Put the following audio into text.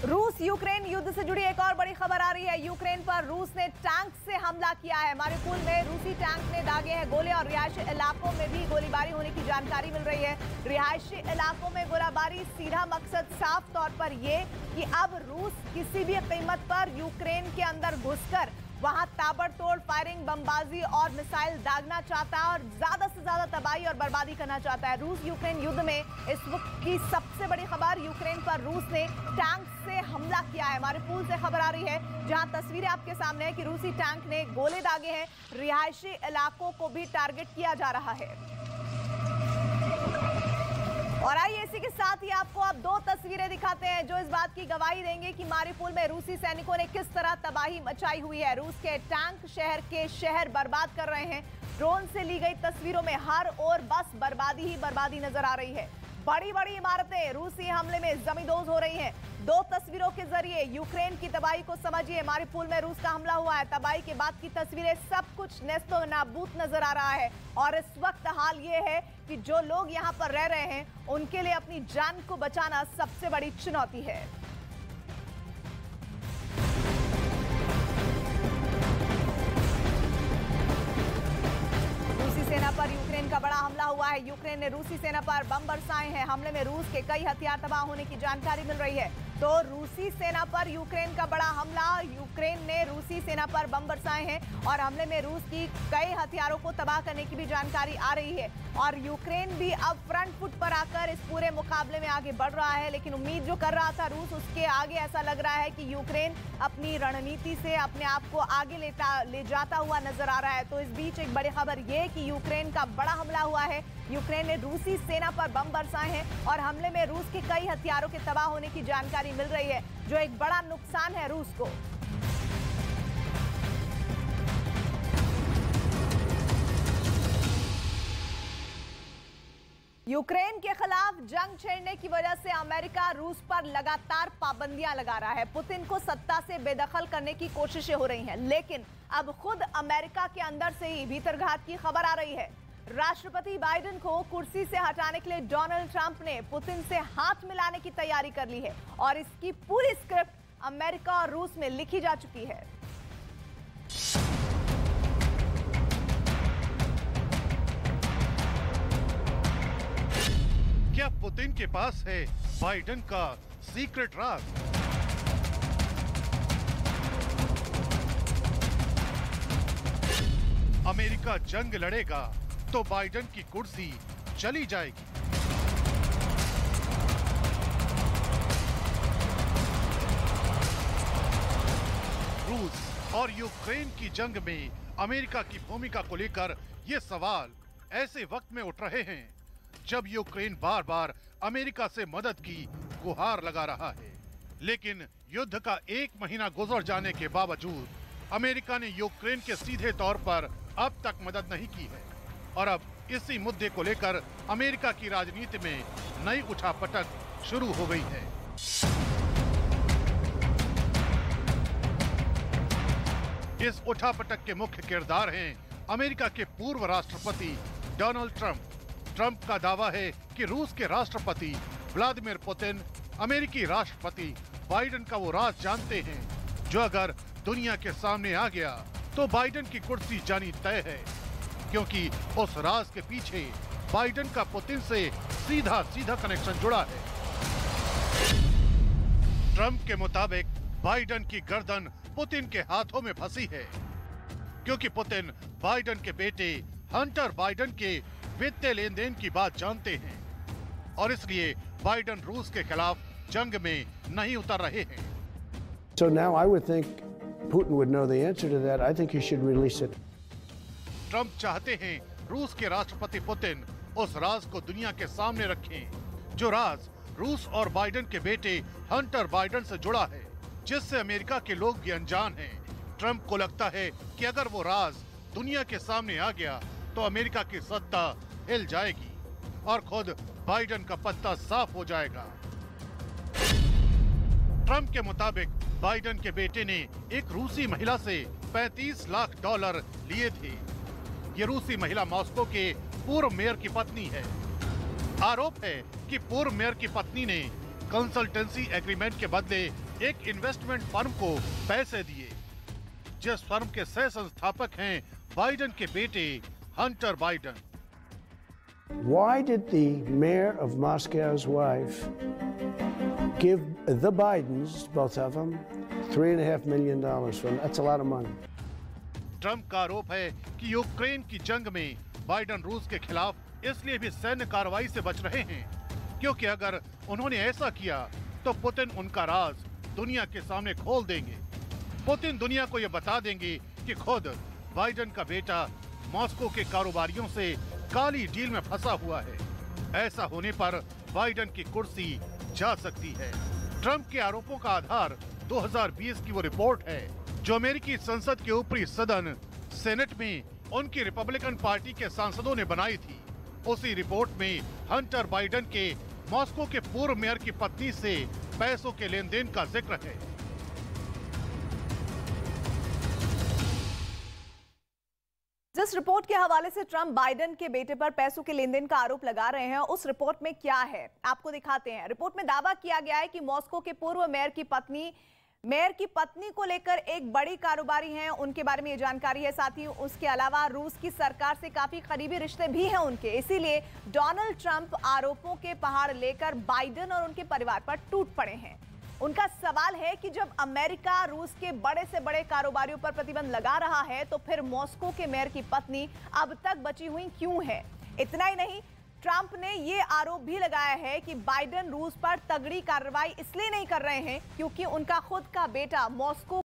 रूस यूक्रेन युद्ध से जुड़ी एक और बड़ी खबर आ रही है। यूक्रेन पर रूस ने टैंक से हमला किया है। मारिउपोल में रूसी टैंक ने दागे हैं गोले और रिहायशी इलाकों में भी गोलीबारी होने की जानकारी मिल रही है। रिहायशी इलाकों में गोलाबारी सीधा मकसद साफ तौर पर यह कि अब रूस किसी भी कीमत पर यूक्रेन के अंदर घुसकर वहां ताबड़तोड़ फायरिंग, बमबाजी और मिसाइल दागना चाहता है और ज्यादा से ज्यादा तबाही और बर्बादी करना चाहता है। रूस यूक्रेन युद्ध में इस वक्त की सबसे बड़ी खबर, यूक्रेन पर रूस ने टैंक से हमला किया है। मारिउपोल से खबर आ रही है, जहां तस्वीरें आपके सामने है कि रूसी टैंक ने गोले दागे हैं। रिहायशी इलाकों को भी टारगेट किया जा रहा है। और आइए इसी के साथ ही आपको अब दो तस्वीरें दिखाते हैं जो इस बात की गवाही देंगे कि मारिउपोल में रूसी सैनिकों ने किस तरह तबाही मचाई हुई है। रूस के टैंक शहर के शहर बर्बाद कर रहे हैं। ड्रोन से ली गई तस्वीरों में हर ओर बस बर्बादी ही बर्बादी नजर आ रही है। बड़ी बड़ी इमारतें रूसी हमले में जमींदोज हो रही हैं। दो तस्वीरों के जरिए यूक्रेन की तबाही को समझिए। मारिउपोल में रूस का हमला हुआ है, तबाही के बाद की तस्वीरें, सब कुछ नेस्तो नाबूद नजर आ रहा है। और इस वक्त हाल ये है कि जो लोग यहाँ पर रह रहे हैं उनके लिए अपनी जान को बचाना सबसे बड़ी चुनौती है। सेना पर यूक्रेन का बड़ा हमला हुआ है। यूक्रेन ने रूसी सेना पर बम बरसाए हैं। हमले में रूस के कई हथियार तबाह होने की जानकारी मिल रही है। तो रूसी सेना पर यूक्रेन का बड़ा हमला, यूक्रेन ने रूसी सेना पर बम बरसाए हैं और हमले में रूस की कई हथियारों को तबाह करने की भी जानकारी आ रही है। और यूक्रेन भी अब फ्रंट फुट पर आकर इस पूरे मुकाबले में आगे बढ़ रहा है। लेकिन उम्मीद जो कर रहा था रूस, उसके आगे ऐसा लग रहा है कि यूक्रेन अपनी रणनीति से अपने आप को आगे ले जाता हुआ नजर आ रहा है। तो इस बीच एक बड़ी खबर यह कि यूक्रेन का बड़ा हमला हुआ है। यूक्रेन ने रूसी सेना पर बम बरसाए हैं और हमले में रूस के कई हथियारों के तबाह होने की जानकारी मिल रही है, जो एक बड़ा नुकसान है रूस को। यूक्रेन के खिलाफ जंग छेड़ने की वजह से अमेरिका रूस पर लगातार पाबंदियां लगा रहा है। पुतिन को सत्ता से बेदखल करने की कोशिशें हो रही हैं, लेकिन अब खुद अमेरिका के अंदर से ही भीतरघात की खबर आ रही है। राष्ट्रपति बाइडेन को कुर्सी से हटाने के लिए डोनाल्ड ट्रंप ने पुतिन से हाथ मिलाने की तैयारी कर ली है और इसकी पूरी स्क्रिप्ट अमेरिका और रूस में लिखी जा चुकी है। क्या पुतिन के पास है बाइडेन का सीक्रेट राज? अमेरिका जंग लड़ेगा तो बाइडेन की कुर्सी चली जाएगी। रूस और यूक्रेन की जंग में अमेरिका की भूमिका को लेकर ये सवाल ऐसे वक्त में उठ रहे हैं जब यूक्रेन बार बार अमेरिका से मदद की गुहार लगा रहा है। लेकिन युद्ध का 1 महीना गुजर जाने के बावजूद अमेरिका ने यूक्रेन के सीधे तौर पर अब तक मदद नहीं की है और अब इसी मुद्दे को लेकर अमेरिका की राजनीति में नई उठापटक शुरू हो गई है। इस उठापटक के मुख्य किरदार हैं अमेरिका के पूर्व राष्ट्रपति डोनाल्ड ट्रंप। ट्रंप का दावा है कि रूस के राष्ट्रपति व्लादिमीर पुतिन अमेरिकी राष्ट्रपति बाइडेन का वो राज जानते हैं जो अगर दुनिया के सामने आ गया तो बाइडेन की कुर्सी जानी तय है, क्योंकि उस राज के पीछे बाइडेन का पुतिन से सीधा कनेक्शन जुड़ा है। ट्रंप के मुताबिक बाइडेन की गर्दन पुतिन के हाथों में फंसी है, क्योंकि पुतिन बाइडेन के बेटे हंटर बाइडेन के वित्तीय लेन देन की बात जानते हैं और इसलिए बाइडेन रूस के खिलाफ जंग में नहीं उतर रहे हैं। So now I would think Putin would know the answer to that. I think he should release it. Trump चाहते हैं रूस के राष्ट्रपति पुतिन उस राज को दुनिया के सामने रखें, जो राज रूस और बाइडेन के बेटे हंटर बाइडेन से जुड़ा है, जिससे अमेरिका के लोग भी अनजान हैं। ट्रंप को लगता है कि अगर वो राज दुनिया के सामने आ गया तो अमेरिका की सत्ता हिल जाएगी और खुद बाइडेन का पत्ता साफ हो जाएगा। ट्रंप के मुताबिक बाइडेन के बेटे ने एक रूसी महिला से $35 लाख लिए थे। ये रूसी महिला मॉस्को के पूर्व मेयर की पत्नी है। आरोप है कि पूर्व मेयर की पत्नी ने कंसल्टेंसी एग्रीमेंट के बदले एक इन्वेस्टमेंट फर्म को पैसे दिए, जिस फर्म के सह संस्थापक हैं बाइडेन के बेटे Hunter Biden. Why did the mayor of Moscow's wife give the Bidens, both of them, $3.5 million for them? That's a lot of money. Trump का आरोप है कि यूक्रेन की जंग में बाइडेन रूस के खिलाफ इसलिए भी सैन्य कार्रवाई से बच रहे हैं क्योंकि अगर उन्होंने ऐसा किया तो पुतिन उनका राज दुनिया के सामने खोल देंगे। पुतिन दुनिया को यह बता देंगे कि खुद बाइडेन का बेटा मॉस्को के कारोबारियों से काली डील में फंसा हुआ है। ऐसा होने पर बाइडेन की कुर्सी जा सकती है। ट्रंप के आरोपों का आधार 2020 की वो रिपोर्ट है जो अमेरिकी संसद के ऊपरी सदन सेनेट में उनकी रिपब्लिकन पार्टी के सांसदों ने बनाई थी। उसी रिपोर्ट में हंटर बाइडेन के मॉस्को के पूर्व मेयर की पत्नी से पैसों के लेन देन का जिक्र है। जिस रिपोर्ट के हवाले से ट्रंप बाइडेन के बेटे पर पैसों के लेन देन का आरोप लगा रहे हैं, उस रिपोर्ट में क्या है आपको दिखाते हैं। रिपोर्ट में दावा किया गया है कि मॉस्को के पूर्व मेयर की पत्नी को लेकर एक बड़ी कारोबारी हैं, उनके बारे में ये जानकारी है। साथ ही उसके अलावा रूस की सरकार से काफी करीबी रिश्ते भी हैं उनके, इसीलिए डोनाल्ड ट्रंप आरोपों के पहाड़ लेकर बाइडेन और उनके परिवार पर टूट पड़े हैं। उनका सवाल है कि जब अमेरिका रूस के बड़े से बड़े कारोबारियों पर प्रतिबंध लगा रहा है तो फिर मॉस्को के मेयर की पत्नी अब तक बची हुई क्यों है। इतना ही नहीं, ट्रंप ने ये आरोप भी लगाया है कि बाइडेन रूस पर तगड़ी कार्रवाई इसलिए नहीं कर रहे हैं क्योंकि उनका खुद का बेटा मॉस्को